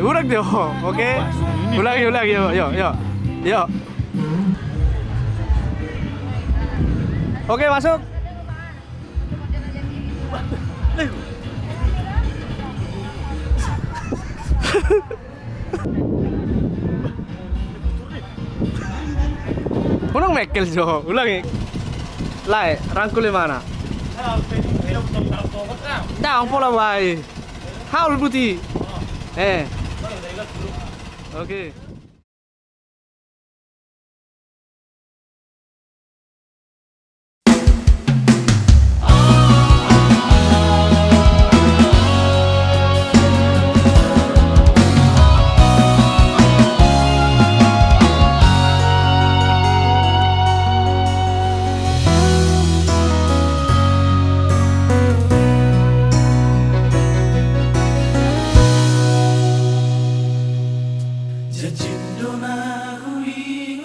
ulang deh. Oke. Ulangi, yuk, yuk, yuk. Yuk. Oke, masuk. Unang Michael Jo, ulangi. Lai, rangkul mana? Dah, pola bay. Haul putih. Oke. Janjindo na huwing